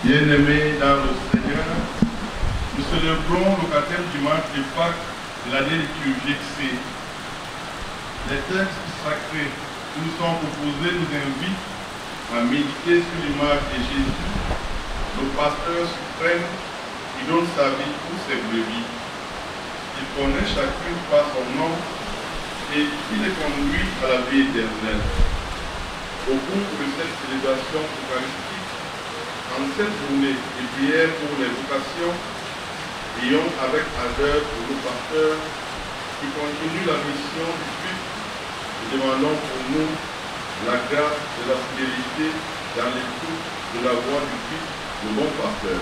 Bien-aimés dans le Seigneur, nous célébrons le 4e dimanche de Pâques de l'année liturgique C. Les textes sacrés qui nous sont proposés nous invitent à méditer sur l'image de Jésus, le pasteur suprême qui donne sa vie pour ses brebis. Il connaît chacune par son nom et il les conduit à la vie éternelle. Au cours de cette célébration eucharistique, en cette journée de prière pour les vocations, ayons avec ardeur pour nos pasteurs qui continuent la mission du Christ et demandons pour nous la grâce de la fidélité dans l'écoute de la voix du Christ, le bon pasteur.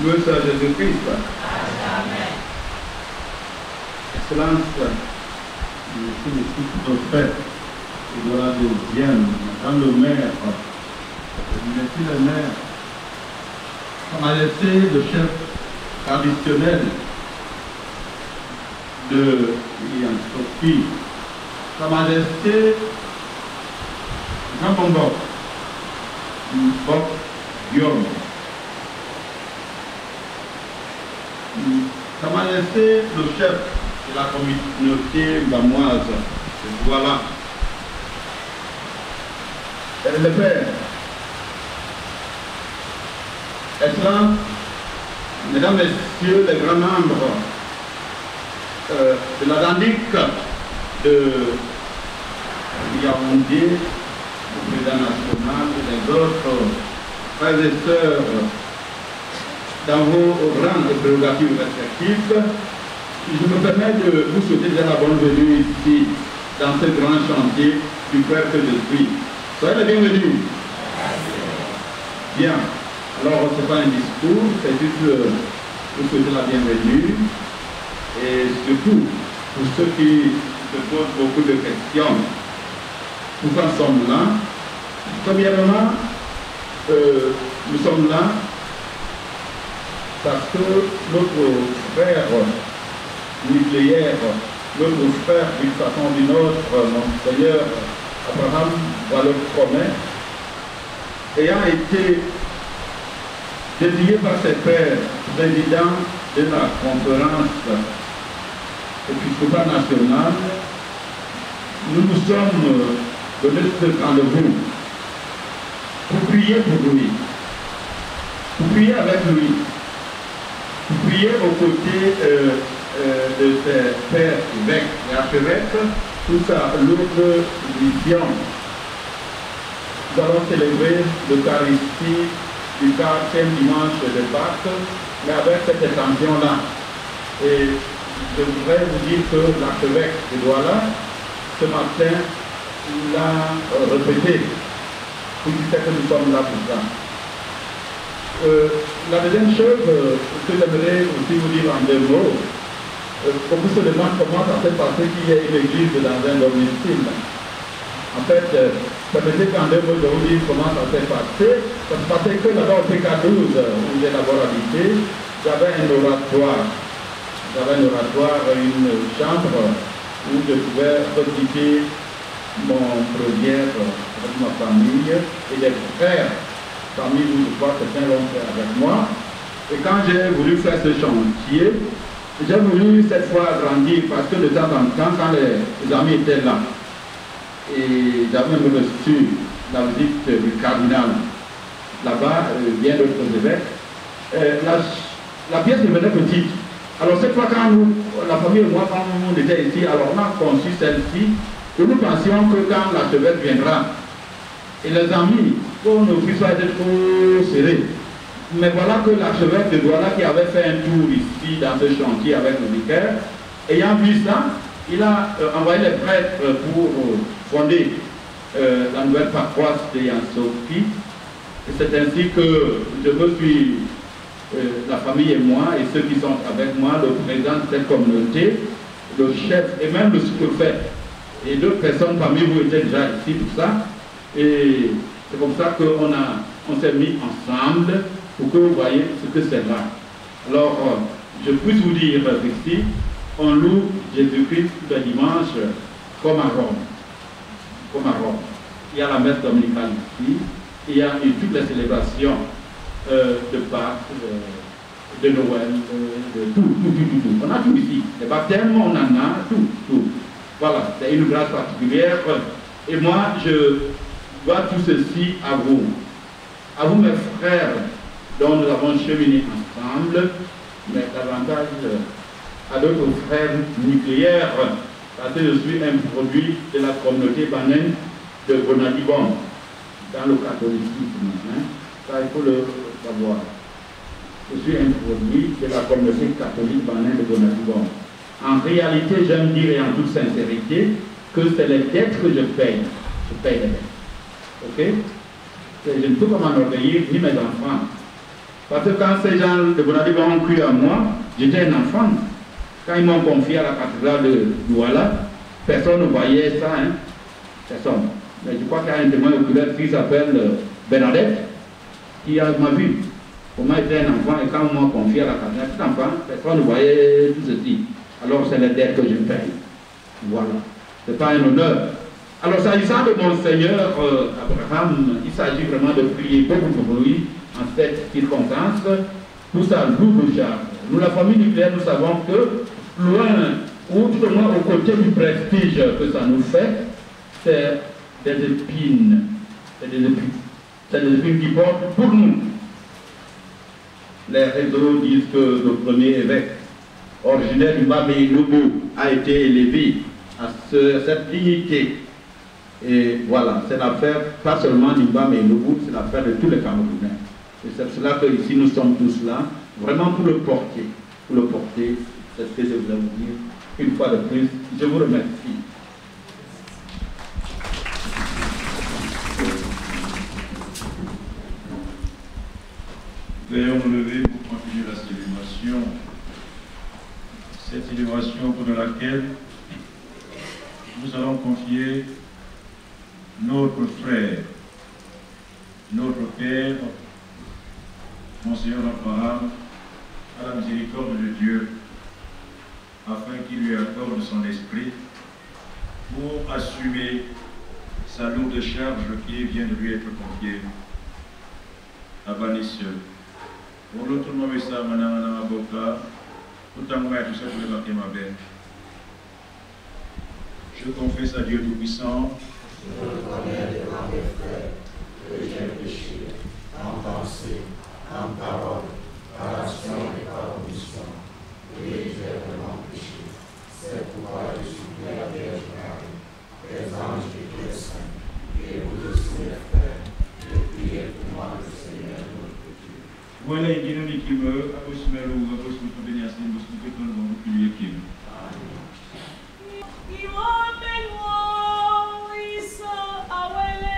Gloire à Jésus-Christ. Amen. Excellence, merci beaucoup nos frères et de la deuxième, Madame le maire, merci le maire, Sa Majesté le chef traditionnel de Sophie, Sa Majesté Jean Bongo, Bob Guillaume, Sa Majesté le chef de la communauté bamoise, voilà. Le Père, Excellence, Mesdames, Messieurs, les grands membres de la dandique de Yaoundé, le président national et les autres frères et sœurs dans vos rangs et prérogatives respectives, je me permets de vous souhaiter déjà la bonne venue ici, dans ce grand chantier du Père que je suis. Soyez les bienvenus. Bien. Alors, ce n'est pas un discours, c'est juste vous souhaiter la bienvenue. Et surtout, pour ceux qui se posent beaucoup de questions, pourquoi nous sommes là? Premièrement, nous sommes là parce que notre frère nucléaire, notre frère d'une façon ou d'une autre, mon Seigneur Abraham va le promettre, ayant été désigné par ses pairs président de la conférence épiscopale nationale, nous nous sommes donnés ce rendez-vous pour prier pour lui, pour prier avec lui, pour prier aux côtés de ses pères évêques et archevêques, tout ça, l'autre vision. Nous allons célébrer l'Eucharistie du 4e dimanche de Pâques, mais avec cette intention-là. Et je voudrais vous dire que l'archevêque de Douala, ce matin, l'a répété, pour dire que nous sommes là pour ça. La deuxième chose que j'aimerais aussi vous dire en 2 mots, beaucoup se demandent comment ça s'est passé qu'il y ait une église dans un domicile. En fait, permettez qu'en 2 mots je vous dise comment ça s'est passé. Ça se passait que là-bas au PK12, où j'ai d'abord habité, j'avais un oratoire. J'avais un oratoire, une chambre où je pouvais reciter mon prière avec ma famille et des frères, parmi vous, je crois que certains l'ont fait avec moi. Et quand j'ai voulu faire ce chantier, j'ai voulu cette fois agrandir parce que de temps en temps, quand les amis étaient là, et j'avais même reçu la visite du cardinal là-bas, bien d'autres évêques, la pièce devenait petite. Alors cette fois, quand nous, la famille et moi, quand on était ici, alors on a conçu celle-ci, et nous pensions que quand l'archevêque viendra, et les amis, pour ne puisse pas être trop serrés. Mais voilà que l'archevêque de Douala, qui avait fait un tour ici dans ce chantier avec le vicaire, ayant vu ça, il a envoyé les prêtres pour fonder la nouvelle paroisse de Sophie. Et c'est ainsi que je me suis, la famille et moi, et ceux qui sont avec moi, le président de cette communauté, le chef et même le sous-préfet. Et 2 personnes parmi vous étaient déjà ici, tout ça. Et c'est comme ça qu'on s'est mis ensemble pour que vous voyez ce que c'est là. Alors, je puisse vous dire ici, on loue Jésus-Christ le dimanche comme à Rome. comme à Rome. Il y a la messe dominicale ici, il y a toutes les célébrations de Pâques, de Noël, de tout. On a tout ici. Les baptêmes, on en a tout. Voilà, c'est une grâce particulière. Et moi, je dois tout ceci à vous mes frères, dont nous avons cheminé ensemble, mais davantage à d'autres frères nucléaires, parce que je suis un produit de la communauté banane de Bonadibon, dans le catholicisme. Ça, il faut le savoir. Je suis un produit de la communauté catholique banane de Bonadibon. En réalité, j'aime dire et en toute sincérité que c'est les dettes que je paye. Je paye les dettes. Ok? Je ne peux pas m'enorgueillir, ni mes enfants. Parce que quand ces gens de Bonadibon ont cru à moi, j'étais un enfant. Quand ils m'ont confié à la cathédrale de Douala, personne ne voyait ça, hein? Personne. Mais je crois qu'il y a un témoin oculaire qui s'appelle Bernadette, qui m'a vu. Comment j'étais un enfant et quand on m'a confié à la cathédrale, tout enfant, personne ne voyait tout ceci. Alors c'est les dettes que je paye. Voilà. Ce n'est pas un honneur. Alors s'agissant de mon Seigneur Abraham, il s'agit vraiment de prier beaucoup pour lui en cette circonstance pour sa double charge. Nous, la famille nucléaire, nous savons que loin, ou tout au moins au côté du prestige que ça nous fait, c'est des épines. C'est des épines qui portent pour nous. Les réseaux disent que le premier évêque originaire du Bamé-Lobo a été élevé à cette dignité. Et voilà, c'est l'affaire pas seulement d'Imbam et Lobo, c'est l'affaire de tous les Camerounais. Et c'est pour cela que ici nous sommes tous là, vraiment pour le porter. Pour le porter, c'est ce que je voulais vous dire. Une fois de plus, je vous remercie. Veuillons nous lever pour continuer la célébration. Cette célébration pour laquelle nous allons confier notre frère, notre père, Monseigneur Abraham, à la miséricorde de Dieu, afin qu'il lui accorde son esprit pour assumer sa lourde charge qui vient de lui être confiée. Abanisseur. Pour l'autre nom, ça, Manamana Maboka, tout en moi, tout ça pour le marquer ma belle. Je confesse à Dieu Tout-Puissant. Je reconnais devant mes frères que j'ai péché en pensée, en parole, par action et par omission. Oui, j'ai vraiment péché. C'est pourquoi je supplie la Vierge Marie, les anges et tous les saints, et vous aussi mes frères, de prier pour moi le Seigneur notre Dieu. Voilà, il y a une qui meurt, à cause de l'eau, à cause de l'eau, à cause de l'eau, à cause de l'eau. Awele,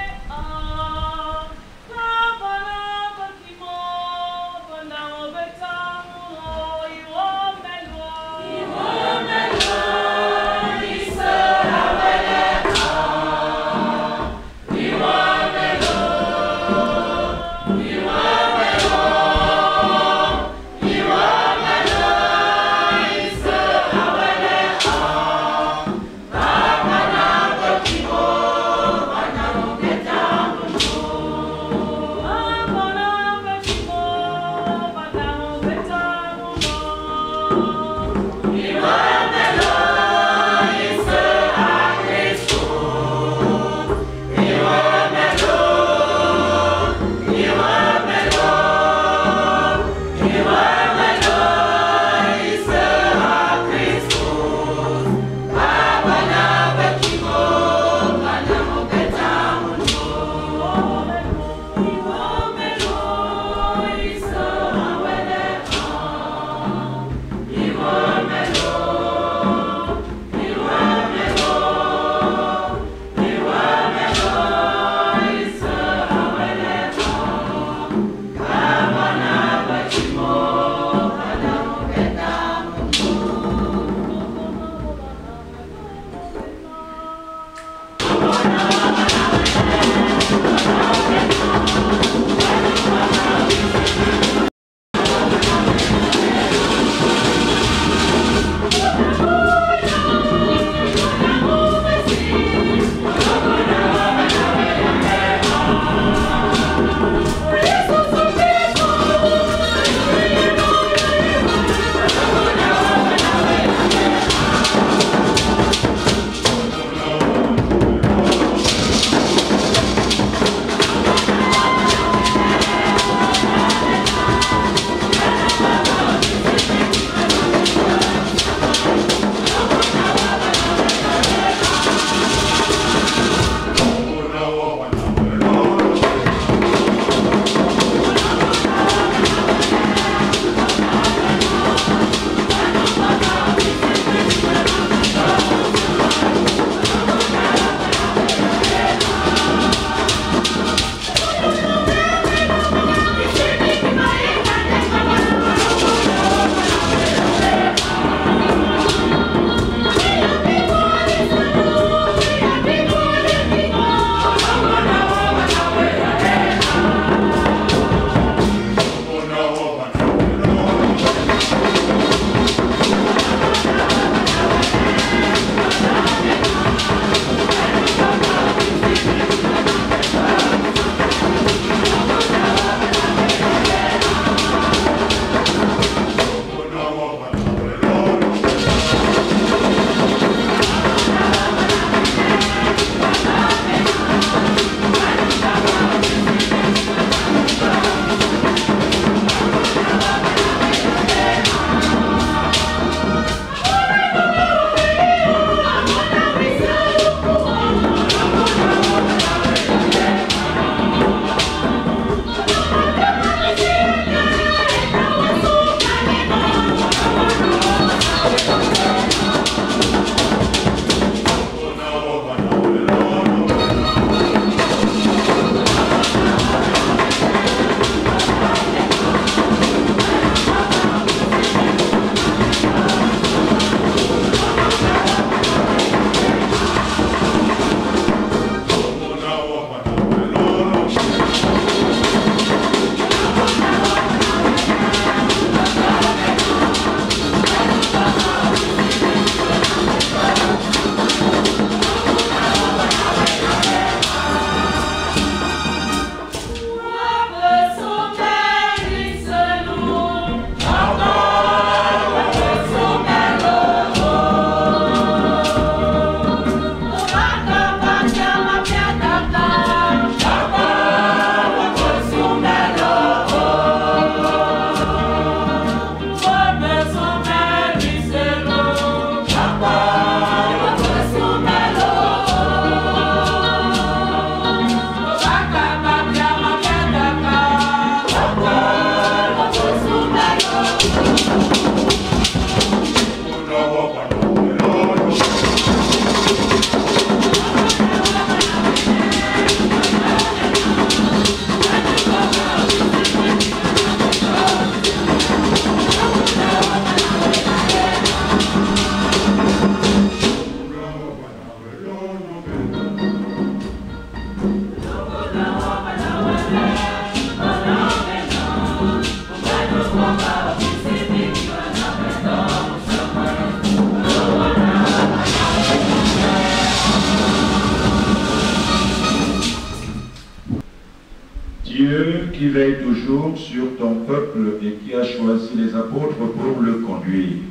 Dieu qui veille toujours sur ton peuple et qui a choisi les apôtres pour le conduire.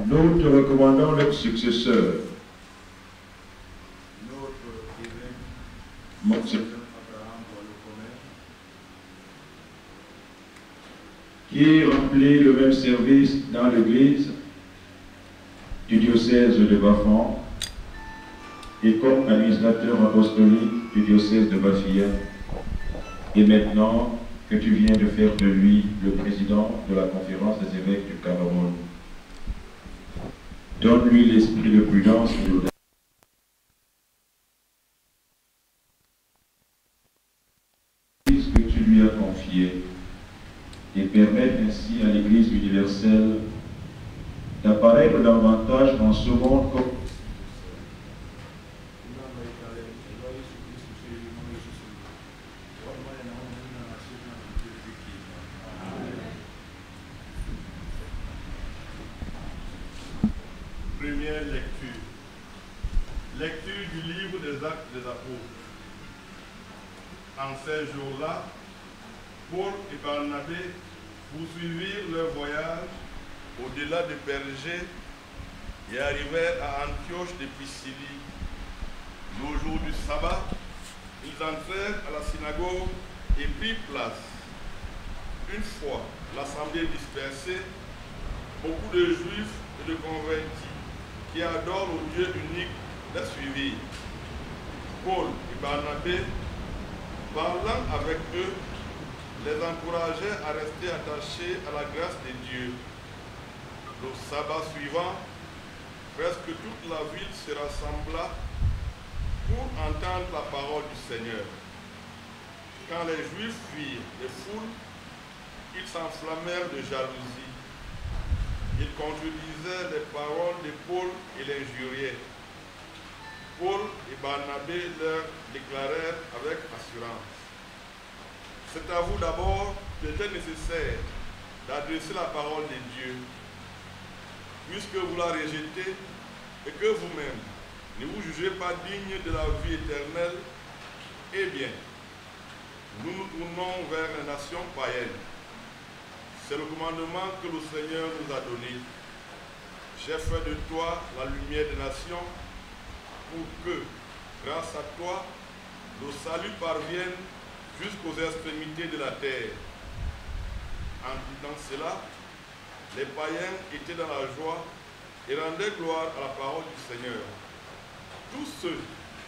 Nous te recommandons leurs successeurs. Notre évêque, Monseigneur Abraham Bois-le-Comène, qui remplit le même service dans l'Église du diocèse de Bafan et comme administrateur apostolique du diocèse de Bafia, et maintenant que tu viens de faire de lui le président de la conférence des évêques du Cameroun. Donne-lui l'esprit de prudence et d'audace que tu lui as confié, et permette ainsi à l'Église universelle d'apparaître davantage dans ce monde comme Première lecture. Lecture du livre des Actes des Apôtres. En ces jours-là, Paul et Barnabé poursuivirent leur voyage au-delà de Pergé et arrivèrent à Antioche de Pisilie. Le jour du sabbat, ils entrèrent à la synagogue et prirent place. Une fois l'assemblée dispersée, beaucoup de juifs et de convertis qui adorent au Dieu unique les suivirent. Paul et Barnabé, parlant avec eux, les encourageaient à rester attachés à la grâce de Dieu. Le sabbat suivant, presque toute la ville se rassembla pour entendre la parole du Seigneur. Quand les Juifs virent les foules, ils s'enflammèrent de jalousie. Ils contredisaient les paroles de Paul et l'injuriaient. Paul et Barnabé leur déclarèrent avec assurance: c'est à vous d'abord qu'il était nécessaire d'adresser la parole de Dieu, puisque vous la rejetez et que vous-même ne vous jugez pas digne de la vie éternelle. Eh bien, nous nous tournons vers les nations païennes. C'est le commandement que le Seigneur nous a donné. J'ai fait de toi la lumière des nations pour que, grâce à toi, le salut parvienne jusqu'aux extrémités de la terre. En disant cela, les païens étaient dans la joie et rendaient gloire à la parole du Seigneur. Tous ceux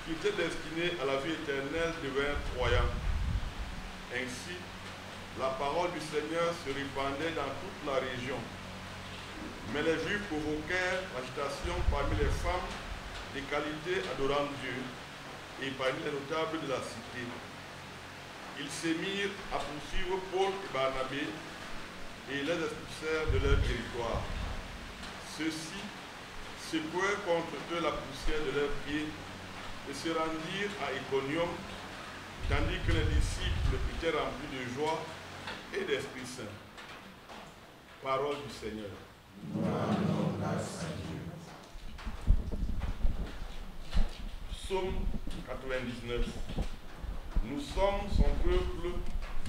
qui étaient destinés à la vie éternelle devinrent croyants. Ainsi, la parole du Seigneur se répandait dans toute la région. Mais les Juifs provoquèrent l'agitation parmi les femmes de qualité adorant Dieu et parmi les notables de la cité. Ils se mirent à poursuivre Paul et Barnabé et les expulsèrent de leur territoire. Ceux-ci secouèrent contre eux la poussière de leurs pieds et se rendirent à Iconium, tandis que les disciples étaient remplis de joie et d'Esprit Saint. Parole du Seigneur. Psaume 99. Nous sommes son peuple,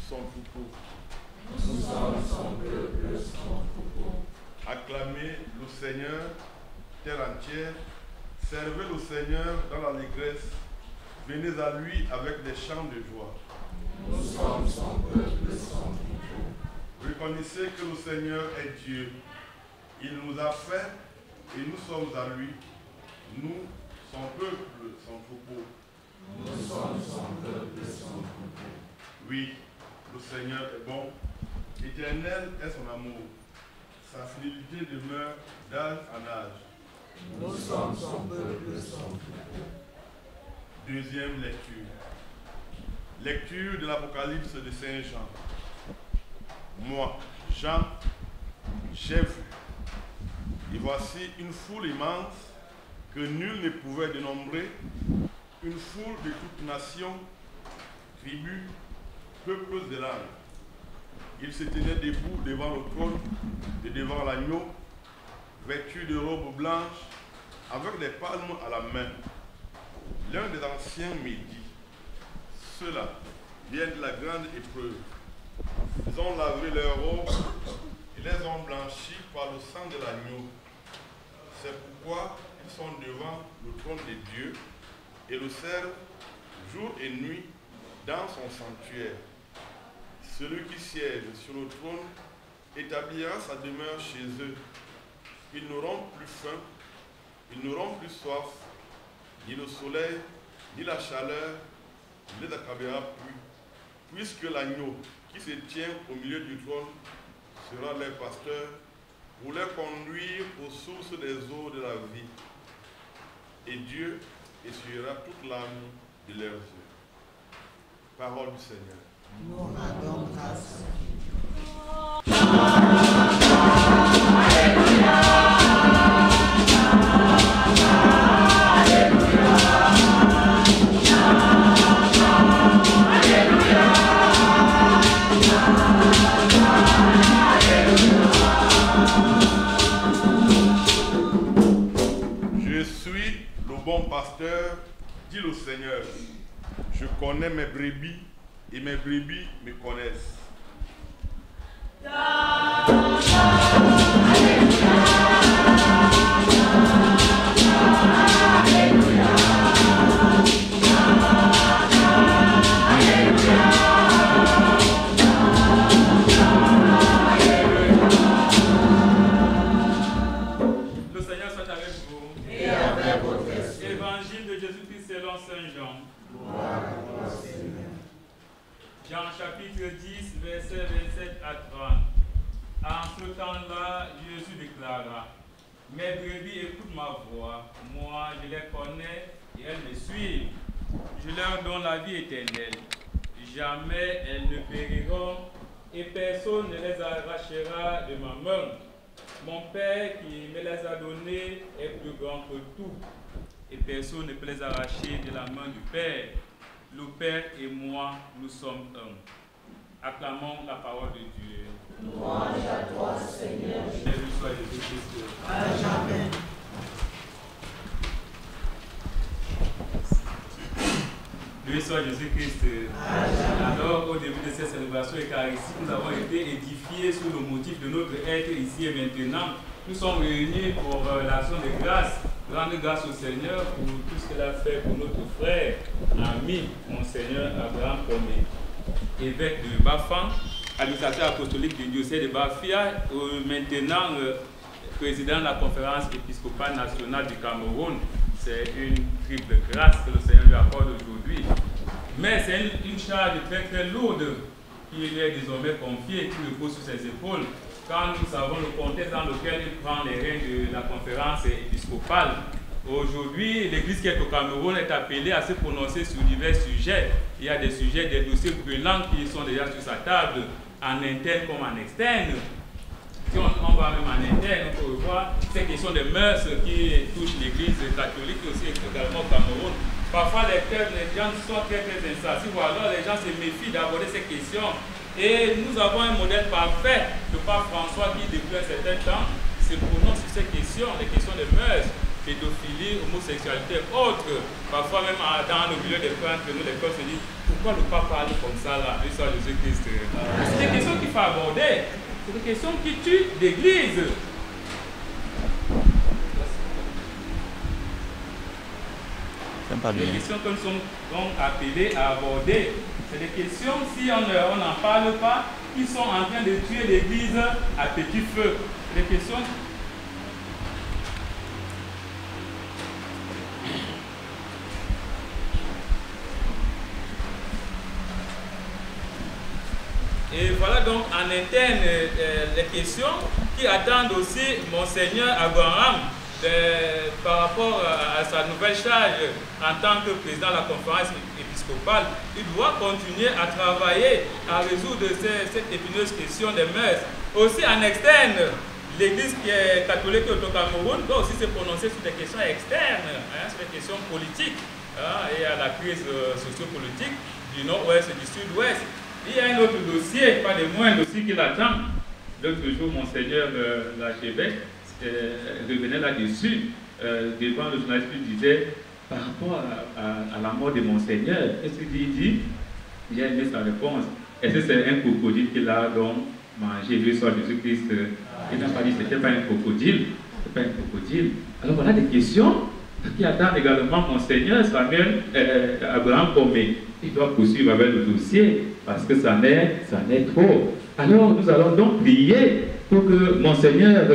son troupeau. Nous sommes son peuple, son troupeau. Acclamez le Seigneur, terre entière. Servez le Seigneur dans l'allégresse. Venez à lui avec des chants de joie. Nous sommes son peuple, son troupeau. Reconnaissez que le Seigneur est Dieu. Il nous a fait et nous sommes à lui. Nous, son peuple, son troupeau. Nous sommes son peuple, son troupeau. Oui, le Seigneur est bon. Éternel est son amour. Sa fidélité demeure d'âge en âge. Nous sommes son peuple, son troupeau. Deuxième lecture. Lecture de l'Apocalypse de Saint Jean. Moi, Jean, j'ai vu. Et voici une foule immense que nul ne pouvait dénombrer, une foule de toutes nations, tribus, peuples et langues. Ils se tenaient debout devant le trône et devant l'agneau, vêtus de robes blanches, avec des palmes à la main. L'un des anciens me dit: ceux-là viennent de la grande épreuve. Ils ont lavé leurs robes et les ont blanchis par le sang de l'agneau. C'est pourquoi ils sont devant le trône de Dieu et le servent jour et nuit dans son sanctuaire. Celui qui siège sur le trône établira sa demeure chez eux. Ils n'auront plus faim, ils n'auront plus soif, ni le soleil, ni la chaleur ne les accablera plus, puisque l'agneau qui se tient au milieu du trône sera leur pasteur pour les conduire aux sources des eaux de la vie. Et Dieu essuiera toute larme de leurs yeux. Parole du Seigneur. Nous rendons grâce. Je suis le bon pasteur, dit le Seigneur. Je connais mes brebis et mes brebis me connaissent. Le Seigneur soit avec vous. Et avec votre esprit. Évangile de Jésus-Christ selon Saint Jean. Gloire à toi, Seigneur. Jean chapitre 10, versets 27 à 30. En ce temps-là, Jésus déclara: Mes brebis écoutent ma voix, moi je les connais et elles me suivent. Je leur donne la vie éternelle. Jamais elles ne périront et personne ne les arrachera de ma main. Mon Père qui me les a donnés est plus grand que tout et personne ne peut les arracher de la main du Père. Le Père et moi, nous sommes un. Acclamons la parole de Dieu. Louange à toi, Seigneur. Béni soit Jésus-Christ. À jamais. Béni soit Jésus-Christ. Alors, au début de cette célébration eucharistique, nous avons été édifiés sur le motif de notre être ici et maintenant. Nous sommes réunis pour l'action de grâce, rendre grâce au Seigneur pour tout ce qu'il a fait pour notre frère, ami, Monseigneur Abraham Pomé, évêque de Bafang, administrateur apostolique du diocèse de Bafia, maintenant président de la conférence épiscopale nationale du Cameroun. C'est une triple grâce que le Seigneur lui accorde aujourd'hui. Mais c'est une charge très très lourde qui lui est désormais confiée, qui repose sur ses épaules. Quand nous savons le contexte dans lequel il prend les rênes de la conférence épiscopale. Aujourd'hui, l'Église qui est au Cameroun est appelée à se prononcer sur divers sujets. Il y a des sujets, des dossiers brûlants qui sont déjà sur sa table, en interne comme en externe. Si on va même en interne, on peut voir ces questions de mœurs qui touchent l'Église catholique et aussi également au Cameroun. Parfois, les gens sont très très insensibles, alors les gens se méfient d'aborder ces questions. Et nous avons un modèle parfait, le pape François, qui depuis un certain temps se prononce sur ces questions, les questions de mœurs, pédophilie, homosexualité, autres. Parfois même dans le milieu des frères, entre nous, les frères se disent pourquoi le pape parle comme ça là, lui soit Jésus-Christ. C'est des questions qu'il faut aborder, c'est des questions qui tuent l'Église. Les questions que nous sommes donc appelés à aborder, c'est des questions, si on n'en parle pas, qui sont en train de tuer l'Église à petit feu. C'est des questions. Et voilà donc en interne les questions qui attendent aussi Monseigneur Abraham par rapport à sa nouvelle charge en tant que président de la conférence épiscopale. Il doit continuer à travailler à résoudre cette épineuse question des mœurs. Aussi en externe, l'Église qui est catholique au Cameroun doit aussi se prononcer sur des questions externes, sur des questions politiques, et à la crise sociopolitique du nord-ouest et du sud-ouest. Il y a un autre dossier, pas des moindres aussi, qui l'attend. L'autre jour, Monseigneur l'archevêque revenait là-dessus, devant le journaliste qui disait, par rapport à la mort de Monseigneur, est-ce qu'il dit, J'ai aimé sa réponse. Est-ce que c'est un crocodile qu'il a donc mangé, lui soit Jésus-Christ? Il n'a pas dit que ce n'était pas un crocodile. Ce n'était pas un crocodile. Alors voilà des questions qui attendent également Monseigneur Samuel Abraham Pomé. Il doit poursuivre avec le dossier parce que ça n'est trop. Alors nous allons donc prier pour que Monseigneur,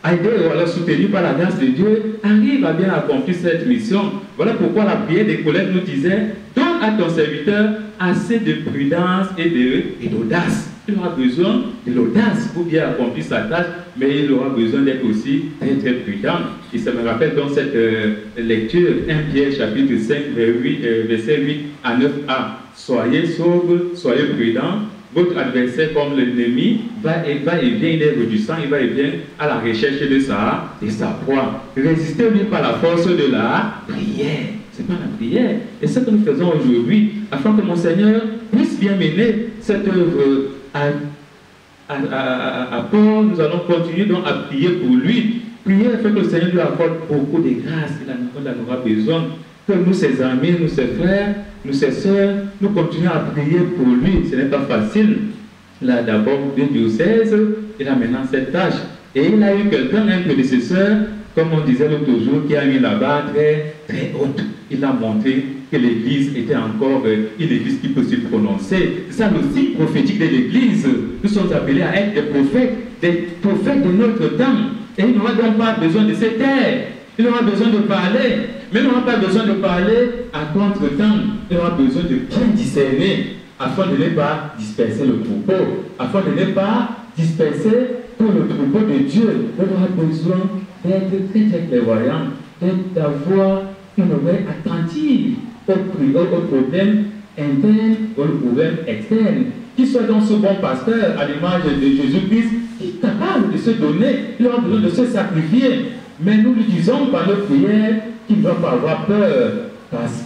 aidé ou alors soutenu par la grâce de Dieu, arrive à bien accomplir cette mission. Voilà pourquoi la prière des collègues nous disait: donne à ton serviteur assez de prudence et d'audace. Il aura besoin de l'audace pour bien accomplir sa tâche, mais il aura besoin d'être aussi très très prudent. Et ça me rappelle dans cette lecture 1 Pierre chapitre 5 verset 8 à 9a. Soyez sobres, soyez prudents. Votre adversaire comme l'ennemi va et vient, il est réduisant, il va et vient à la recherche de sa proie. Résistez-lui par la force de la prière. C'est pas la prière. Et ce que nous faisons aujourd'hui, afin que mon Seigneur puisse bien mener cette œuvre à port, nous allons continuer donc à prier pour lui. Prier afin que le Seigneur lui accorde beaucoup de grâce. Il en aura besoin. Que nous, ses amis, nous, ses frères, nous, ses sœurs, nous continuons à prier pour lui. Ce n'est pas facile. Là, d'abord, le diocèse, il a maintenant cette tâche. Et il a eu quelqu'un, un prédécesseur, comme on disait l'autre jour, qui a mis la barre très, très haute. Il a montré que l'Église était encore une Église qui peut se prononcer. C'est ça le signe prophétique de l'Église. Nous sommes appelés à être des prophètes de notre temps. Et il n'aura donc pas besoin de se taire. Il aura besoin de parler. Mais il n'aura pas besoin de parler à contre-temps. Il aura besoin de bien discerner afin de ne pas disperser le troupeau. Afin de ne pas disperser tout le troupeau de Dieu. Il aura besoin d'être très très clairvoyant, d'avoir une oreille attentive aux problèmes internes, aux problèmes externes. Qu'il soit dans ce bon pasteur à l'image de Jésus-Christ, qui est capable de se donner, il aura besoin de se sacrifier. Mais nous lui disons par nos prières qu'il ne va pas avoir peur, parce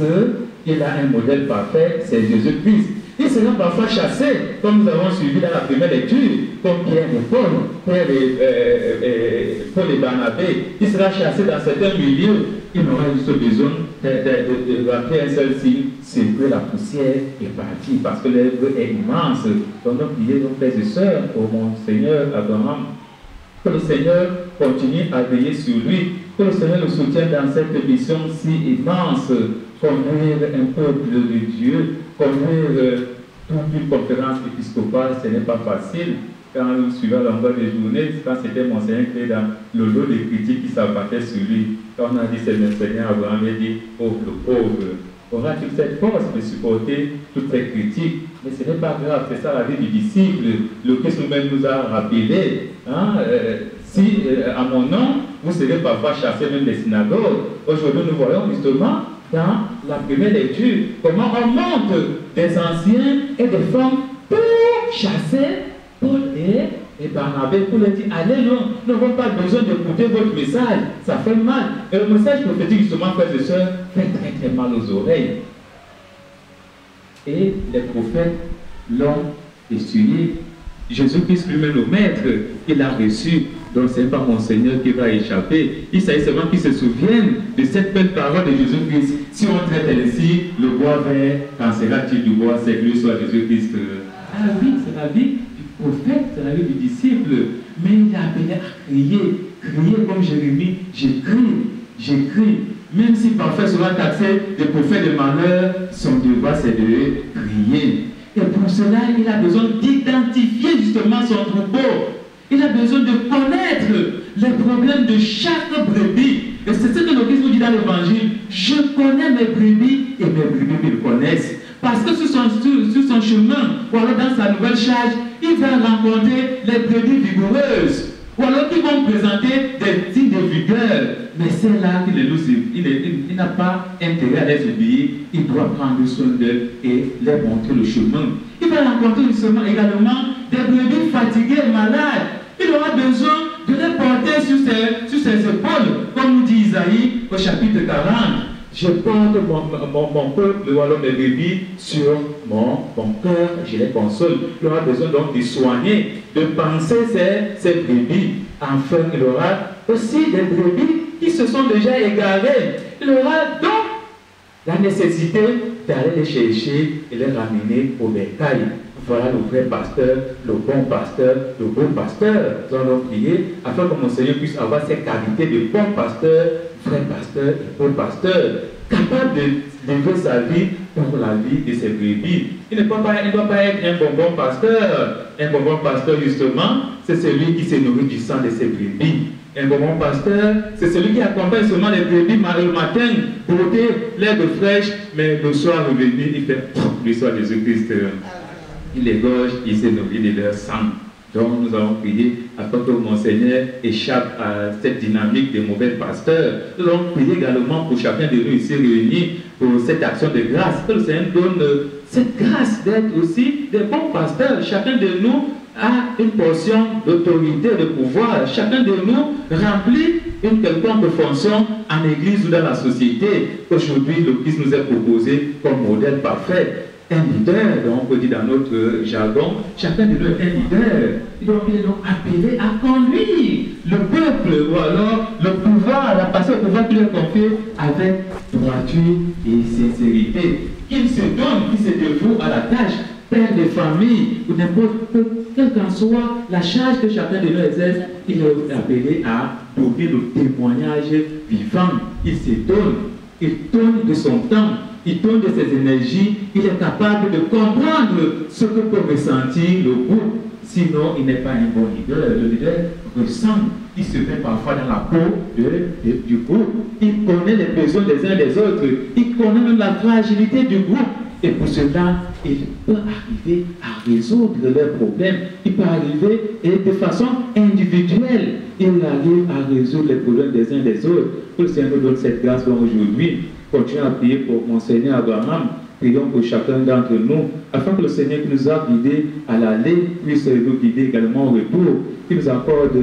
qu'il a un modèle parfait, c'est Jésus-Christ. Il sera parfois chassé, comme nous avons suivi dans la première lecture, comme Pierre et Paul, Paul et Barnabé. Il sera chassé dans certains milieux. Il n'aura juste besoin de remplir un seul signe, c'est que la poussière est partie, parce que l'œuvre est immense. Donc, nous prions nos frères et sœurs pour mon Seigneur Abraham. Que le Seigneur continue à veiller sur lui, que le Seigneur le soutienne dans cette mission si immense, conduire un peuple de Dieu, conduire toute une conférence épiscopale, ce n'est pas facile. Quand nous suivons la longueur des journées, quand c'était mon Seigneur qui était dans le lot des critiques qui s'abattaient sur lui, quand on a dit c'est le Seigneur Abraham, il a dit pauvre, pauvre. Aura-t-il cette force de supporter toutes ces critiques? Mais ce n'est pas grave, c'est ça la vie du disciple. Le Christ nous-même nous a rappelé. Si à mon nom, vous serez parfois chassés même des synagogues. Aujourd'hui, nous voyons justement dans la première lecture comment on monte des anciens et des femmes pour chasser Paul et Barnabé, pour leur dire allez loin, nous n'avons pas besoin d'écouter votre message, ça fait mal. Et le message prophétique, justement, frères et sœurs, fait très très mal aux oreilles. Et les prophètes l'ont essuyé. Jésus-Christ lui-même, le Maître, il a reçu. Donc ce n'est pas mon Seigneur qui va échapper. Il s'agit seulement qu'ils se souviennent de cette belle parole de Jésus-Christ. Si on traite ainsi, le bois vert, quand sera-t-il du bois, c'est que lui soit Jésus-Christ. Ah oui, c'est la vie du prophète, c'est la vie du disciple. Mais il a appelé à crier comme Jérémie, j'écris. Même si parfois sera taxé des prophètes de malheur, son devoir c'est de crier. Et pour cela, il a besoin d'identifier justement son troupeau. Il a besoin de connaître les problèmes de chaque brebis. Et c'est ce que le Christ nous dit dans l'évangile. Je connais mes brebis et mes brebis me connaissent. Parce que sur son chemin, ou alors dans sa nouvelle charge, il va rencontrer les brebis vigoureuses. Ou alors qui vont présenter des signes de vigueur. Mais c'est là qu'il n'a pas intérêt à les obéir. Il doit prendre soin d'eux et leur montrer le chemin. Il va rencontrer justement également des brebis fatiguées et malades. Il aura besoin de les porter sur ses épaules, comme nous dit Isaïe au chapitre 40. Je porte mon peuple, ou alors mes brebis, sur mon cœur, je les console. Il aura besoin donc de soigner, de penser ces brebis. Enfin, il aura aussi des brebis qui se sont déjà égarées. Il aura donc la nécessité d'aller les chercher et les ramener au bétail. Voilà le vrai pasteur, le bon pasteur, le beau pasteur. Nous allons prier afin que mon Seigneur puisse avoir ces qualités de bon pasteur, vrai pasteur et beau pasteur, capable de vivre sa vie pour la vie de ses brebis. Il ne doit pas être un bonbon pasteur. Un bonbon pasteur, justement, c'est celui qui se nourrit du sang de ses brebis. Un bonbon pasteur, c'est celui qui accompagne seulement les brebis le matin, broter l'herbe fraîche, mais le soir revenu, il fait l'histoire de Jésus-Christ. Il égorge, il se nourrit de leur sang. Donc nous allons prier afin que mon Seigneur échappe à cette dynamique des mauvais pasteurs. Nous allons prier également pour chacun de nous ici réunis pour cette action de grâce. Que le Seigneur donne cette grâce d'être aussi des bons pasteurs. Chacun de nous a une portion d'autorité, de pouvoir. Chacun de nous remplit une quelconque fonction en église ou dans la société. Aujourd'hui, le Christ nous est proposé comme modèle parfait. Un leader, donc on peut dire dans notre jargon, chacun de nous est un leader. Il est donc appelé à conduire le peuple, ou alors le pouvoir, la passion au pouvoir qu'il est confié avec droiture et sincérité. Qu'il se donne, qu'il se dévoue à la tâche, père de famille, ou n'importe quelle qu'en soit la charge que chacun de nous exerce, il est appelé à donner le témoignage vivant. Il se donne de son temps. Il donne de ses énergies, il est capable de comprendre ce que peut ressentir le groupe. Sinon, il n'est pas un bon leader. Le leader ressent, il se met parfois dans la peau du groupe. Il connaît les besoins des uns des autres. Il connaît même la fragilité du groupe. Et pour cela, il peut arriver à résoudre leurs problèmes. Il peut arriver et de façon individuelle, il arrive à résoudre les problèmes des uns des autres. Que le Seigneur nous donne cette grâce aujourd'hui. Continuons à prier pour mon Seigneur Abraham. Prions pour chacun d'entre nous, afin que le Seigneur qui nous a guidés à l'aller puisse nous guider également au retour, qu'il nous accorde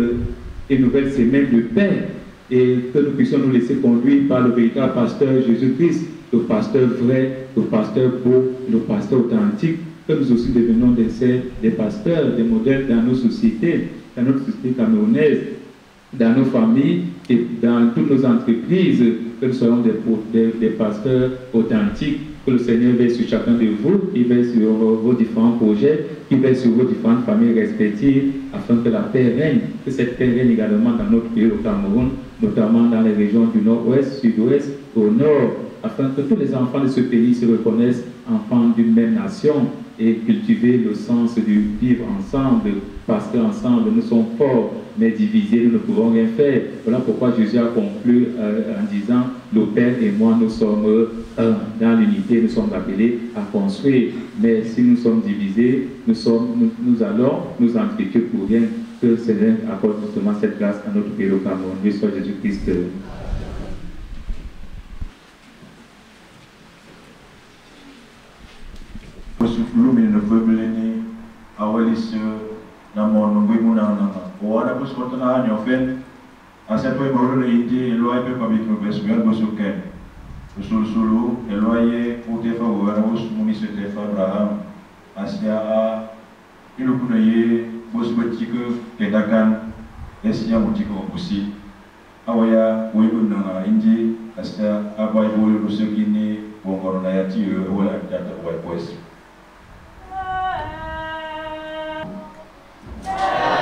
une nouvelle semaine de paix et que nous puissions nous laisser conduire par le véritable pasteur Jésus-Christ, le pasteur vrai, le pasteur beau, le pasteur authentique, que nous aussi devenons des pasteurs, des modèles dans nos sociétés, dans notre société camerounaise, dans nos familles et dans toutes nos entreprises, que nous soyons des pasteurs authentiques, que le Seigneur veille sur chacun de vous, il veille sur vos différents projets, il veille sur vos différentes familles respectives, afin que la paix règne, que cette paix règne également dans notre pays, au Cameroun, notamment dans les régions du nord-ouest, sud-ouest, au nord, afin que tous les enfants de ce pays se reconnaissent enfants d'une même nation et cultiver le sens du vivre ensemble, parce qu'ensemble nous sommes forts, mais divisés nous ne pouvons rien faire. Voilà pourquoi Jésus a conclu en disant, le Père et moi nous sommes un. Dans l'unité, nous sommes appelés à construire, mais si nous sommes divisés, nous allons nous entrer pour rien. Que le Seigneur accorde justement cette grâce à notre pays au Cameroun. Dieu soit Jésus-Christ. Lumini no pebeleni awalisi na mono ngwimuna na wana buskota na nyofen asepo iboro na indi eloy pe pabik no besmer bosuken usul eloye ute favor os munisete Abraham asia a ilukuna ye bosbotiko kedakan esia mutiko busi awaya wibuna indi asia abai bolu busukini wongoro na yati wala data wai boys. Oh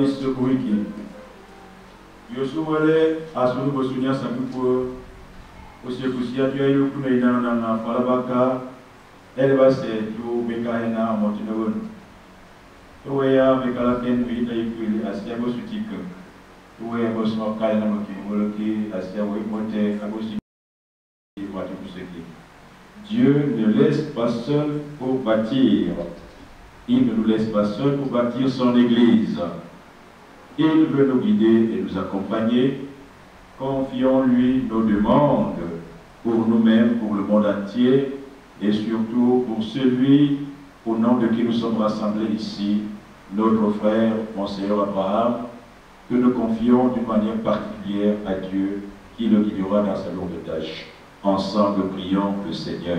service pour wiki. Yo soumole asuru bosunya sangupo aussi kusia tu ayo kuna ina na falabaka elba se tu mekaina motinon. To ya mekala ken ina ikuli asia bosutika. To ya bosmo kaina moki moloki asia wo mote agosi mati kuseki. Dieu ne laisse pas seul pour bâtir. Il ne nous laisse pas seuls pour bâtir son Église. Il veut nous guider et nous accompagner. Confions-lui nos demandes pour nous-mêmes, pour le monde entier et surtout pour celui au nom de qui nous sommes rassemblés ici, notre frère, Monseigneur Abraham, que nous confions d'une manière particulière à Dieu qui le guidera dans sa lourde tâche. Ensemble, prions le Seigneur.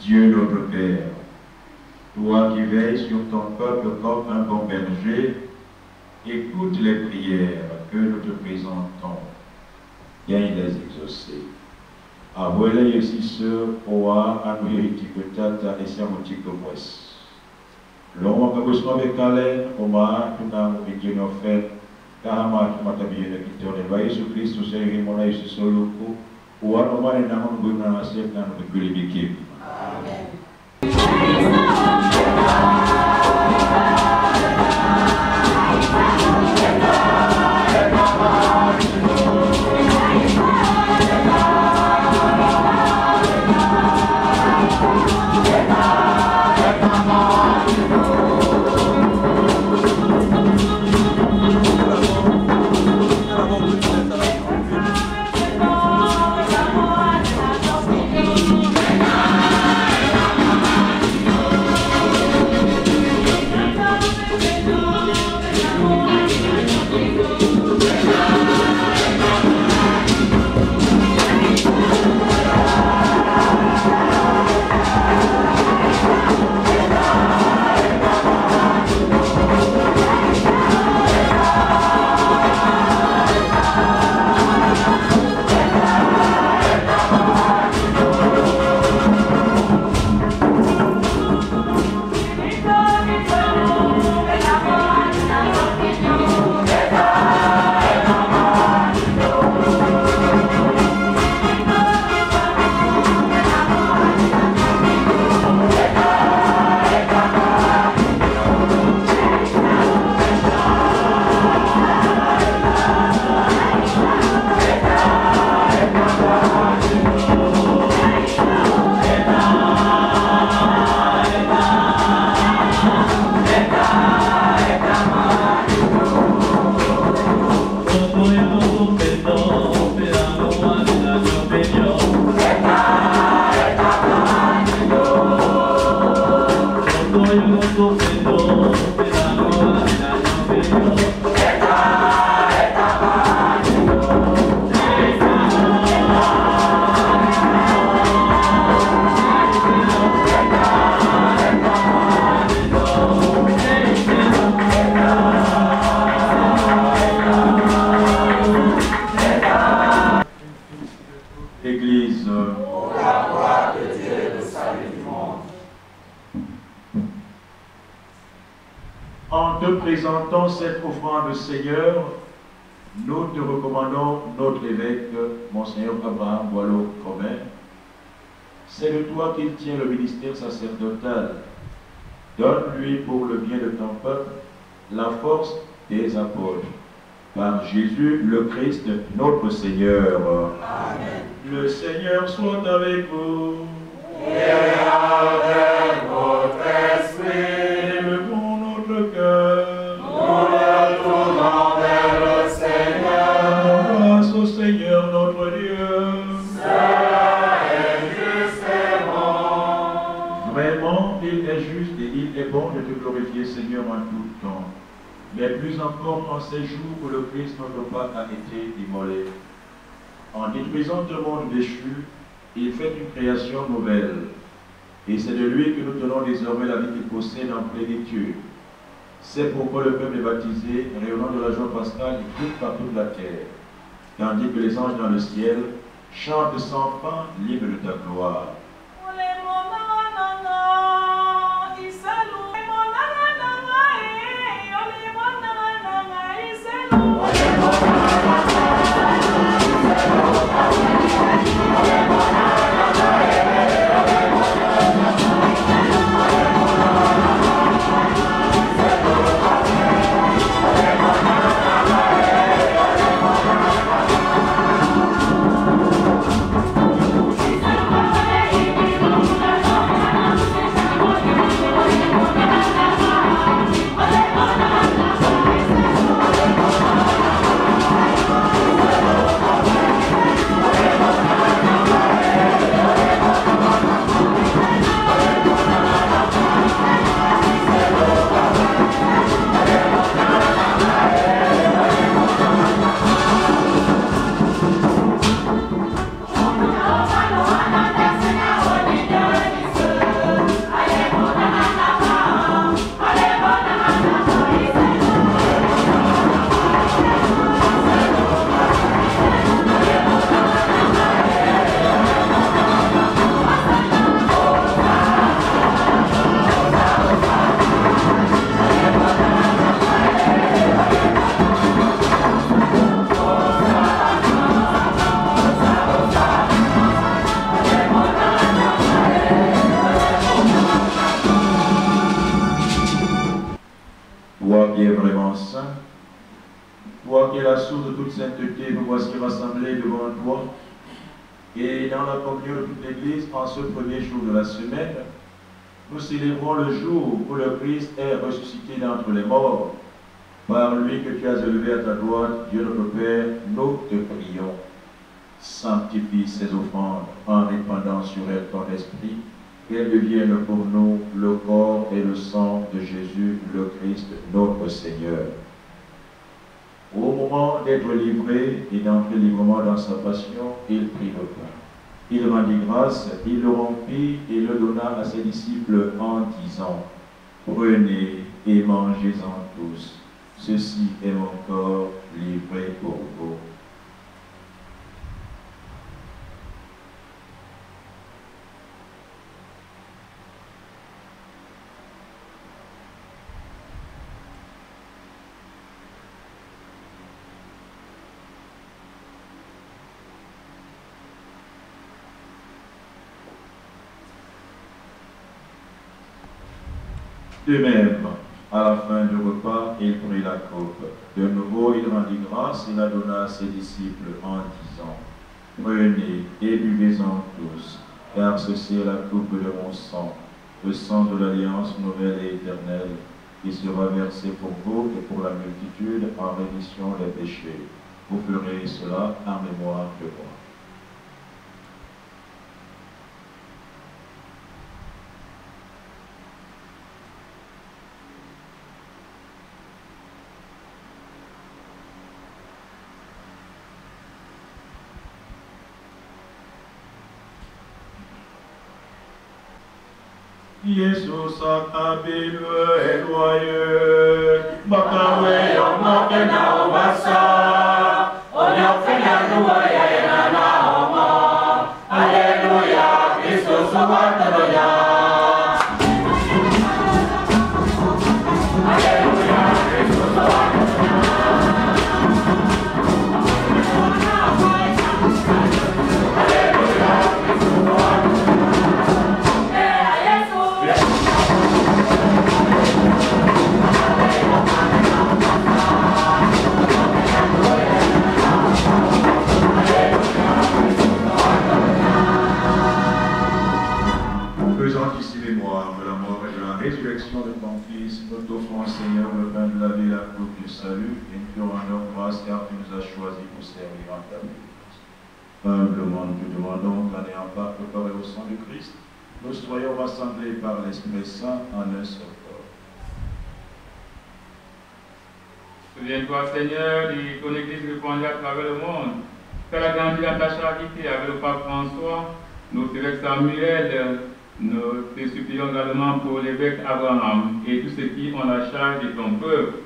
Dieu notre Père, toi qui veilles sur ton peuple comme un bon berger, écoute les prières que nous te présentons. Viens les exaucer. Abuela yesiso oa anuhiriti kutata esiamuti kumwes. Loma pagusma bekalen oma tunang bigino fet kahama matabiyo kitone ba Yesu Kristo seri mona Yesu soluku uan oma ni namon guna nasib nan biguli bikim. Amen. Église, pour la gloire de Dieu et le salut du monde. En te présentant cette offrande, Seigneur, nous te recommandons notre évêque, Monseigneur Abraham Boileau-Comin. C'est de toi qu'il tient le ministère sacerdotal. Donne-lui pour le bien de ton peuple la force des apôtres. Par Jésus le Christ, notre Seigneur. Amen. Le Seigneur soit avec vous. Et avec votre esprit, Élevons notre cœur. nous le tournons vers le Seigneur. Grâce au Seigneur notre Dieu. Cela est juste et bon. Vraiment, il est juste et il est bon de te glorifier, Seigneur, en tout temps. Mais plus encore en ces jours où le Christ, notre Pâque, a été immolé. En détruisant le monde déchu, il fait une création nouvelle. Et c'est de lui que nous tenons désormais la vie qu'il possède en plénitude. C'est pourquoi le peuple est baptisé, rayonnant de la joie pascale et toute par toute la terre. Tandis que les anges dans le ciel chantent sans fin l'hymne de ta gloire. Toi qui es vraiment saint, toi qui es la source de toute sainteté, nous voici rassemblés devant toi. Et dans la communion de toute l'Église, en ce premier jour de la semaine, nous célébrons le jour où le Christ est ressuscité d'entre les morts. Par lui que tu as élevé à ta droite, Dieu notre Père, nous te prions. Sanctifie ces offrandes en répandant sur elles ton esprit, qu'elles deviennent pour nous le corps et le sang de Jésus, le Christ, notre Seigneur. Au moment d'être livré et d'entrer librement dans sa passion, il prit le pain. Il rendit grâce, il le rompit et le donna à ses disciples en disant: Prenez et mangez-en tous. Ceci est mon corps livré pour vous. De même, à la fin du repas, il prit la coupe. De nouveau, il rendit grâce et la donna à ses disciples en disant: Prenez et buvez-en tous, car ceci est la coupe de mon sang, le sang de l'alliance nouvelle et éternelle, qui sera versé pour vous et pour la multitude en rémission des péchés. Vous ferez cela en mémoire de moi. Yesus akabilu eloye bakawe yomoke na obasa onyofenya nuwa ya na omo Alleluia Christus watoroya Alleluia Christus watoroya Faisant ici mémoire de la mort et de la résurrection de ton Fils, nous t'offrons, Seigneur, le pain de la vie et la coupe du salut, et nous te rendons grâce car tu nous as choisis pour servir en ta vie. Humblement, nous te demandons qu'en ayant part au corps et au sang du Christ, nous soyons rassemblés par l'Esprit Saint en un seul corps. Souviens-toi, Seigneur, de ton Église répandue à travers le monde. Fais-la grandir dans ta charité avec le pape François, notre évêque Samuel. Nous te supplions également pour l'évêque Abraham et tous ceux qui ont la charge de ton peuple.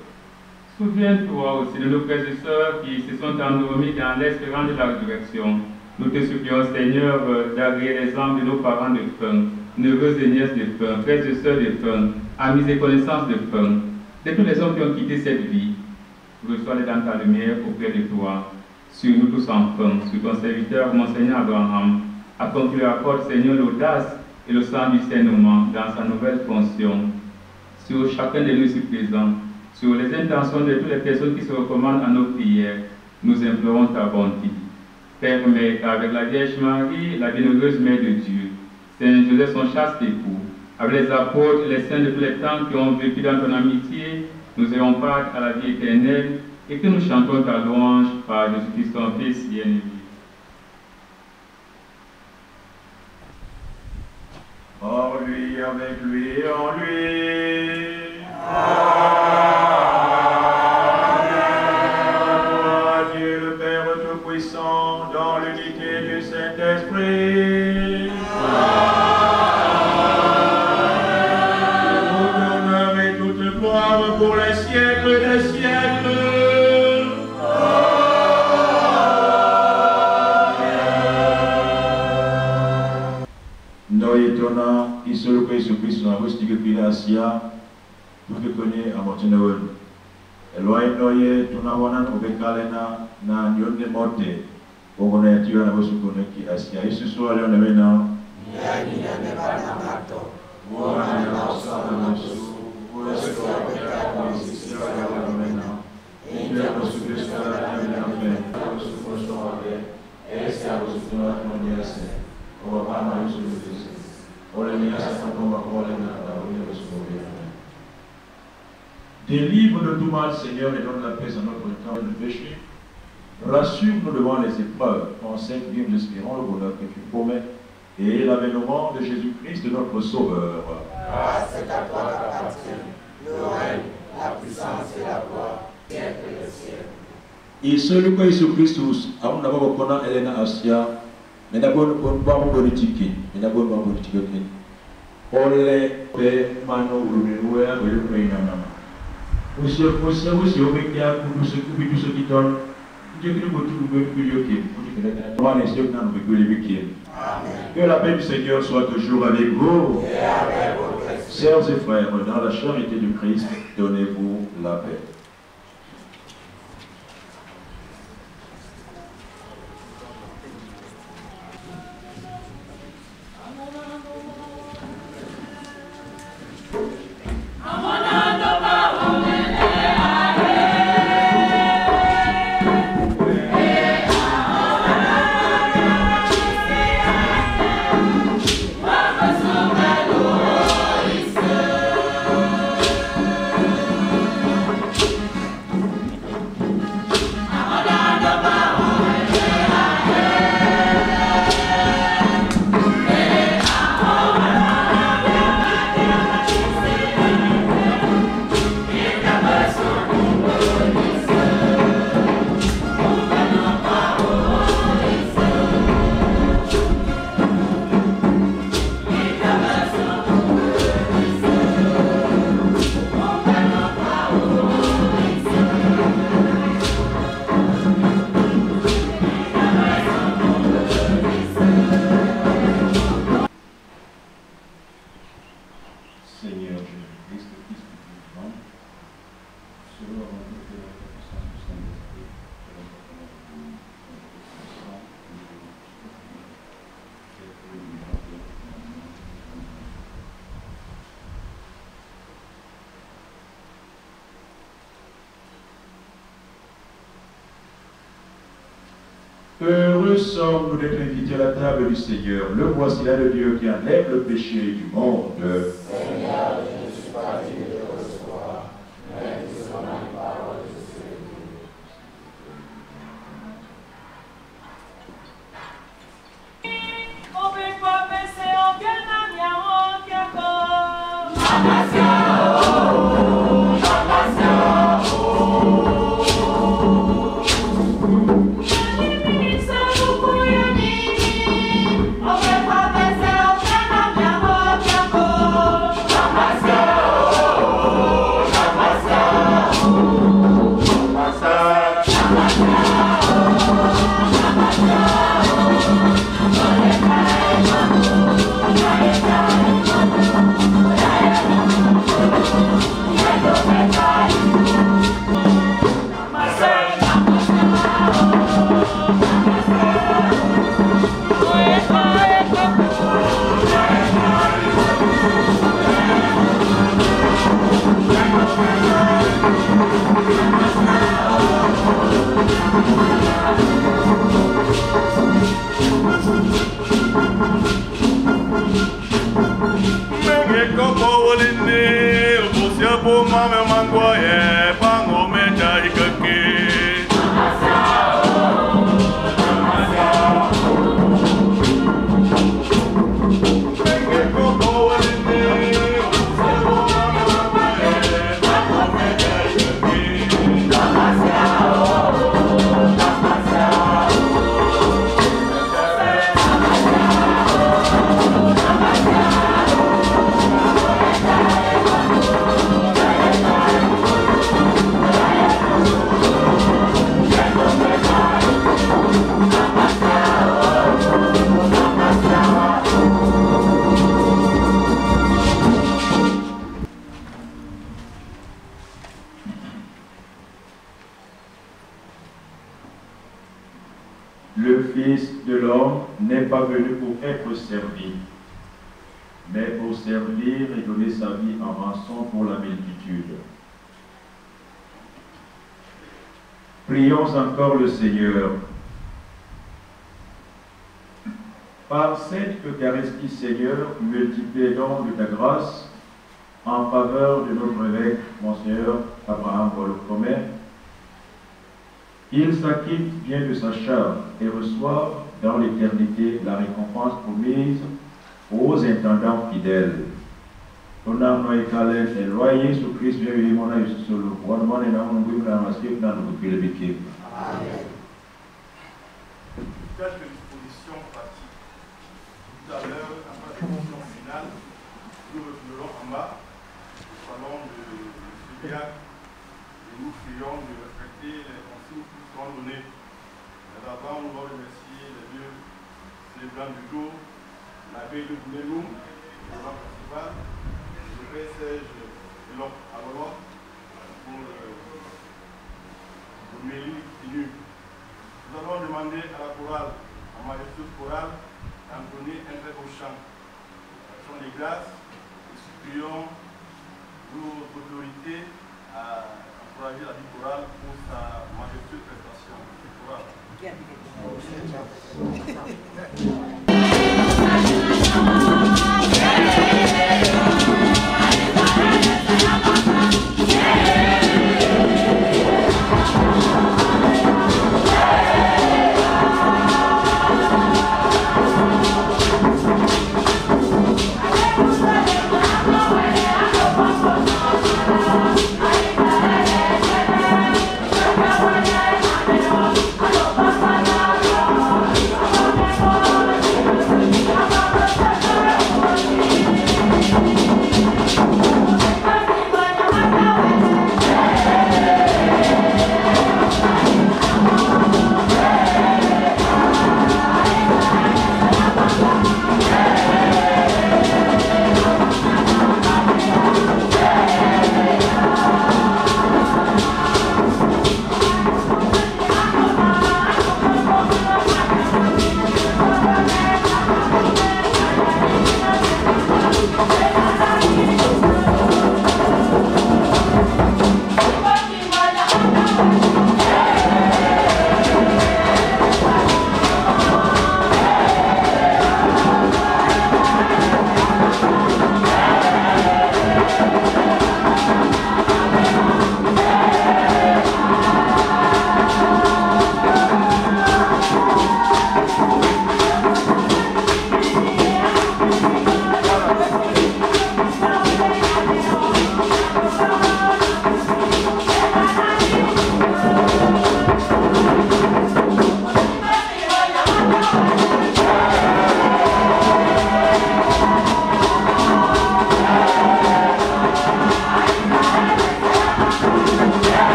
Souviens-toi aussi de nos frères et sœurs qui se sont endormis dans l'espérance de la résurrection. Nous te supplions, Seigneur, d'agréer les âmes de nos parents de faim, neveux et nièces de faim, frères et sœurs de faim, amis et connaissances de faim, de tous les hommes qui ont quitté cette vie. Reçois-les dans ta lumière auprès de toi, sur nous tous en faim, sur ton serviteur, Monseigneur Abraham, afin que tu lui accordes, Seigneur, l'audace et le sang du discernement dans sa nouvelle fonction, sur chacun de nous ici présents, sur les intentions de toutes les personnes qui se recommandent à nos prières, nous implorons ta bonté. Permets qu'avec la Vierge Marie, la bienheureuse Mère de Dieu, Saint Joseph son chaste époux, avec les apôtres et les saints de tous les temps qui ont vécu dans ton amitié, nous ayons part à la vie éternelle et que nous chantons ta louange par Jésus-Christ ton Fils bien-aimé. En lui, avec lui et en lui. Amen. Dieu le Père Tout-Puissant, dans l'unité du Saint-Esprit. Tout honneur et toute gloire pour les siècles des siècles. Tona isolo kwa Yesu Kristo na hosti kipila Asia tukikonye amotinewe elwai noye tunawana kubekale na nyonde mote ongona yatiwa na bosu koneki Asia Yesu so leo na wena yani ne bana mato wana na osana na su weso kwa kwa sisi wa wena inja bosu Kristo na mena bosu Kristo ave ese a bosu na moniase kwa mama Yesu Kristo. Délivre de tout mal, Seigneur, et donne la paix à notre temps de péché. Rassure-nous devant les épreuves. Enseigne bien, nous espérons le bonheur que tu promets et l'avènement de Jésus-Christ, notre Sauveur. Grâce est à toi qu'appartient le règne, la puissance et la gloire, siècle et siècle. Et celui qui est Jésus-Christ, à mon avis, on a Elena Asia. Mais d'abord, nous ne pouvons pas politique. Mais d'abord, nous ne pouvons pas politique. On les fait maintenant, vous le voyez, vous le voyez. Aussi, on met bien pour ceux qui donnent. Dieu qui nous trouve plus yoké. Que la paix du Seigneur soit toujours avec vous. Sœurs et frères, dans la charité du Christ, donnez-vous la paix. Heureux sommes-nous d'être invités à la table du Seigneur. Le voici là le Dieu qui enlève le péché du monde. Seigneur, je ne suis pas digne de recevoir, mais que selon la parole de Dieu. On peut pas baisser aucun ami aucun corps. Le Fils de l'homme n'est pas venu pour être servi, mais pour servir et donner sa vie en rançon pour la multitude. Prions encore le Seigneur. Par cette Eucharistie, Seigneur, multiplie donc de ta grâce en faveur de notre évêque, Monseigneur Abraham Paul-Comet. Il s'acquitte bien de sa charge et reçoit dans l'éternité la récompense promise aux intendants fidèles. On a noyé Calais et loyer sur Christ, j'ai eu mon âge sur le roi, on est dans le masqué dans le pays. Amen. Quelques dispositions pratiques. Tout à l'heure, après la discussion finale, nous revenons en bas, au salon de Subiac, et nous prions de respecter les consignes qui seront données. Mais avant, nous allons remercier les deux célébrants du jour, l'abbé de Bounéloum, le roi principal, le père Serge Elon Avalon, pour l'homélie tenue. Nous allons demander à la chorale, à majestueuse chorale, d'entonner un très beau chant. Action des grâces, et supplions nos autorités à encourager la vie chorale pour sa majestueuse prestation. Chorale. Thank you.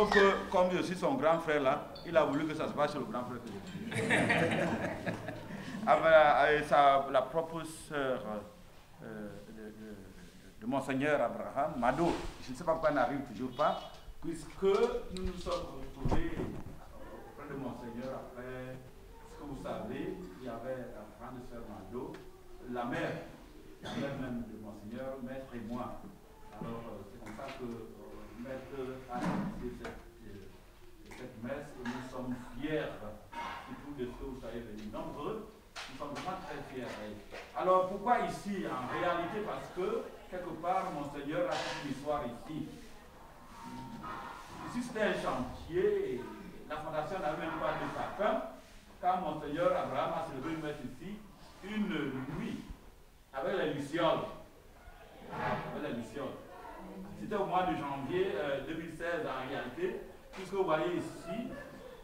Sauf que, comme je suis son grand frère là, il a voulu que ça se passe chez le grand frère que je suis. Avec la propre sœur de Monseigneur Abraham, Mado, je ne sais pas pourquoi elle n'arrive toujours pas, puisque nous nous sommes retrouvés auprès de Monseigneur après, ce que vous savez, il y avait la grande sœur Mado, la mère même de Monseigneur, Maître et moi. Alors c'est comme ça que Maître a initié cette messe et nous sommes fiers, surtout de ce que vous savez venir nombreux. Nous sommes vraiment très fiers. Alors pourquoi ici? En réalité parce que quelque part Monseigneur a fait une histoire ici. Ici c'était un chantier, la fondation n'avait même pas de sapin. Quand Monseigneur Abraham a célébré une messe ici, une nuit avec les lucioles. C'était au mois de janvier 2016 en réalité, puisque vous voyez ici,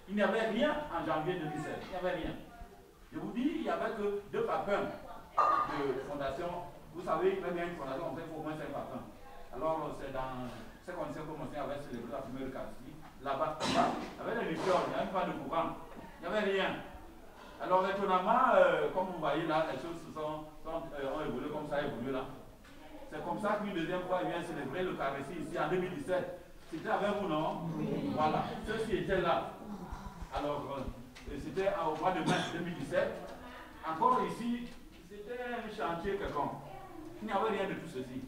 il n'y avait rien en janvier 2016, il n'y avait rien. Je vous dis, il n'y avait que 2 papins de fondation. Vous savez, très bien, une fondation, on fait au moins 5 papins. Alors, c'est dans ces conditions que Monseigneur avait célébré la première Eucharistie, là-bas, avec les lucioles, il n'y avait pas de courant, il n'y avait rien. Alors, étonnamment, comme vous voyez là, les choses ont évolué comme ça a évolué là. C'est comme ça qu'une deuxième fois, il vient célébrer l'Eucharistie ici en 2017. C'était avec vous, non? Oui. Voilà, ceux qui étaient là. Alors, c'était au mois de mars 2017. Encore ici, c'était un chantier quelconque. Il n'y avait rien de tout ceci.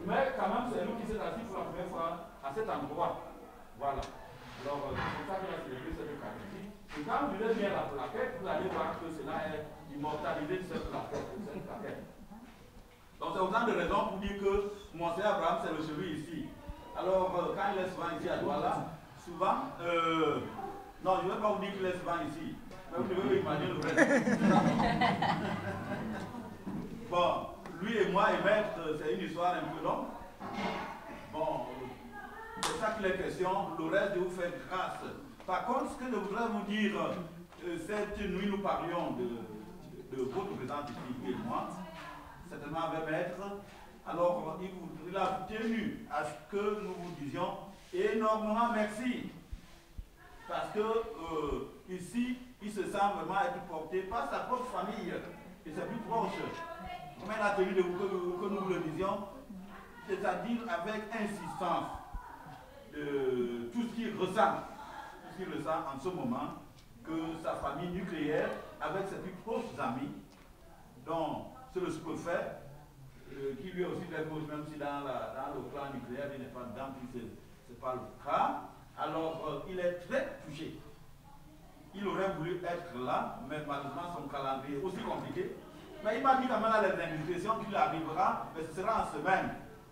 Mais quand même, c'est nous qui sommes assis pour la première fois à cet endroit. Voilà. Alors, c'est pour ça qu'il a célébré cette Eucharistie. Et quand vous lisez bien la plaquette, vous allez voir que cela est immortalisé de cette plaquette. Donc c'est autant de raisons pour dire que Monseigneur Abraham c'est le cheveu ici. Alors quand il est souvent ici à Douala, souvent, non je ne vais pas vous dire qu'il est souvent ici, mais vous devez imaginer le reste. Bon, lui et moi et Maître, c'est une histoire un peu longue. Bon, c'est ça qu'il est question, le reste de vous faire grâce. Par contre, ce que je voudrais vous dire, cette nuit nous parlions de votre présence ici et moi. Certainement avec Maître. Alors, il a tenu à ce que nous vous disions énormément merci. Parce que ici, il se sent vraiment être porté par sa propre famille et ses plus proches. Comme il a tenu de vous que nous vous le disions, c'est-à-dire avec insistance de tout ce qu'il ressent en ce moment, que sa famille nucléaire, avec ses plus proches amis, dont c'est le sous-préfet, qui lui aussi est proche, même si dans le plan nucléaire, il n'est pas dedans, puis ce n'est pas le cas. Alors, il est très touché. Il aurait voulu être là, mais malheureusement, son calendrier est aussi compliqué. Mais il m'a dit quand même à les indiscrétions qu'il arrivera, mais ce sera en semaine.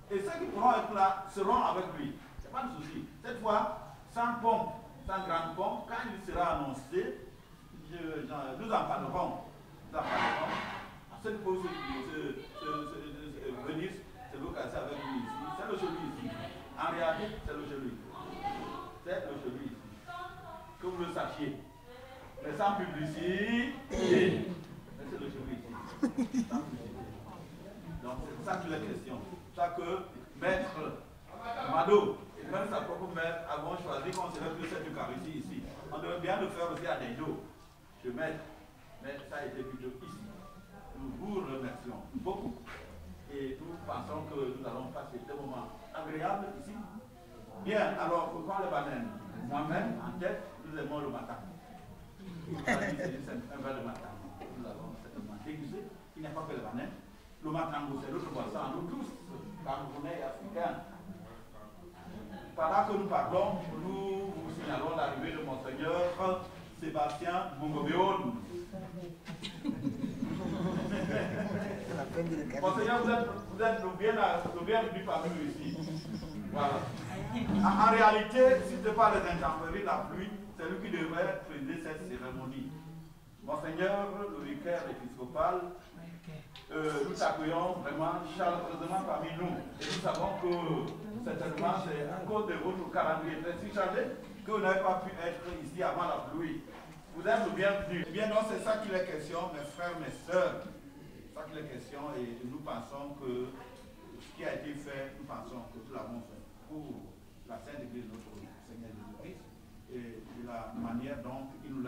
Et ceux qui pourront être là seront avec lui. Ce n'est pas de souci. Cette fois, sans pompe, sans grande pompe, quand il sera annoncé, nous en parlerons. Cette pause venir se localiser avec lui ici. C'est le cheveu ici. En réalité, c'est le cheveu. C'est le cheveu ici. Que vous le sachiez. Mais sans publicité. Mais c'est le cheveu ici. Donc c'est ça qu'il est question. C'est ça que Maître Mado et même sa propre mère avons choisi qu'on célèbre cette Eucharistie ici. On devrait bien le faire aussi à Denjo. Je Maître. Mais ça a été plutôt ici. Nous vous remercions beaucoup et nous pensons que nous allons passer des moments agréables ici. Bien, alors pourquoi le bananes? Moi-même, en tête, nous aimons le matin. C'est un verre de matin. Nous avons certainement dégusté. Il n'y a pas que le bananes. Le matin, c'est l'autre boisson, nous tous, camerounais et africains. Pendant que nous parlons, nous vous signalons l'arrivée de Monseigneur Sébastien Bongobéon. Monseigneur, vous êtes le bienvenu parmi nous ici. Voilà. En réalité, si ce n'est pas les intempéries, la pluie, c'est lui qui devrait présider cette cérémonie. Monseigneur, le vicaire épiscopal, nous t'accueillons vraiment chaleureusement parmi nous. Et nous savons que certainement c'est à cause de votre calendrier très si chargé que vous n'avez pas pu être ici avant la pluie. Vous êtes le bienvenu. Eh bien, non, c'est ça qu'il est question, mes frères, mes sœurs. C'est ça qu'il est question et nous pensons que ce qui a été fait, nous pensons que nous l'avons fait pour la Sainte Église de notre vie.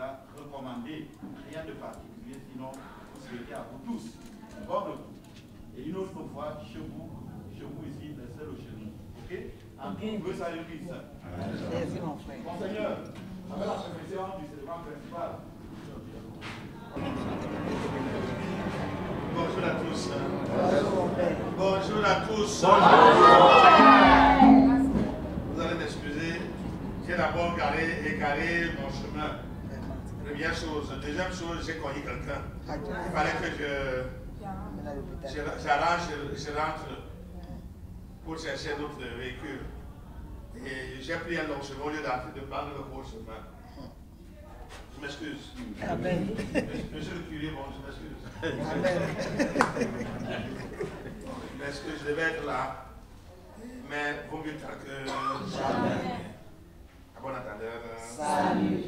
l'a recommandé. Rien de particulier, sinon vous souhaitez à vous tous un bon retour. Et une autre fois, chez vous ici, le seul chez nous. Ok? En tout, vous saluez Christ. Merci mon frère. Monseigneur, avec la permission du célébrant principal. Bonjour à tous. Bonjour à tous. Vous allez m'excuser. J'ai d'abord égaré mon chemin. Première chose. Deuxième chose, j'ai cogné quelqu'un. Il fallait que je rentre pour chercher d'autres véhicules. Et j'ai pris un long chemin au lieu de prendre le court chemin. Je m'excuse. Amen. Monsieur le curé, bon, je m'excuse. Je m'excuse, je devais être là. Mais vaut mieux tard que jamais. À bon entendeur. Salut.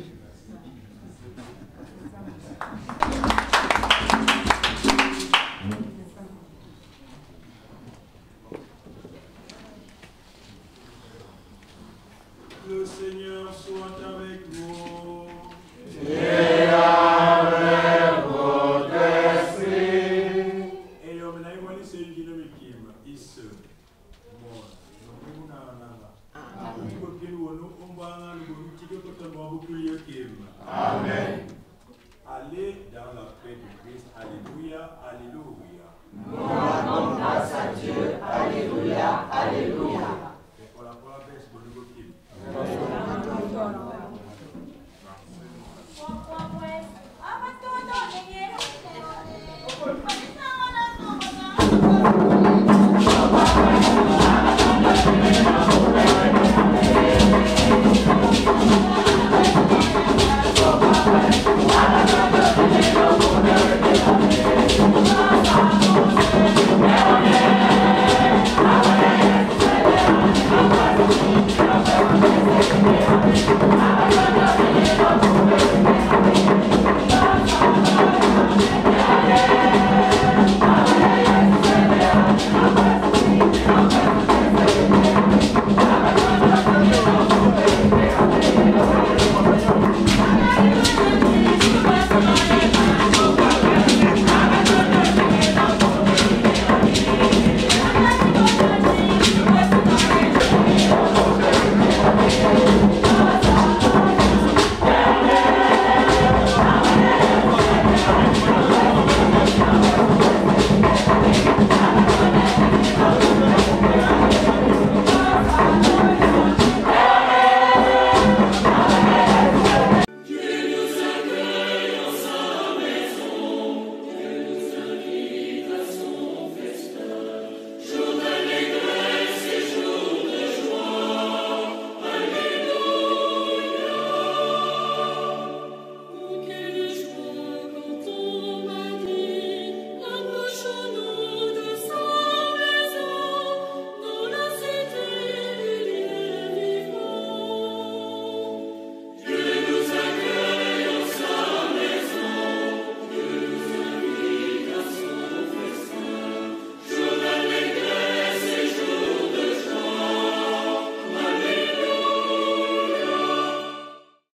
Le Seigneur soit avec vous. Et avec votre esprit. Et on a eu un seul qui me kima, Isse. Bon, nous avons Amen. Allez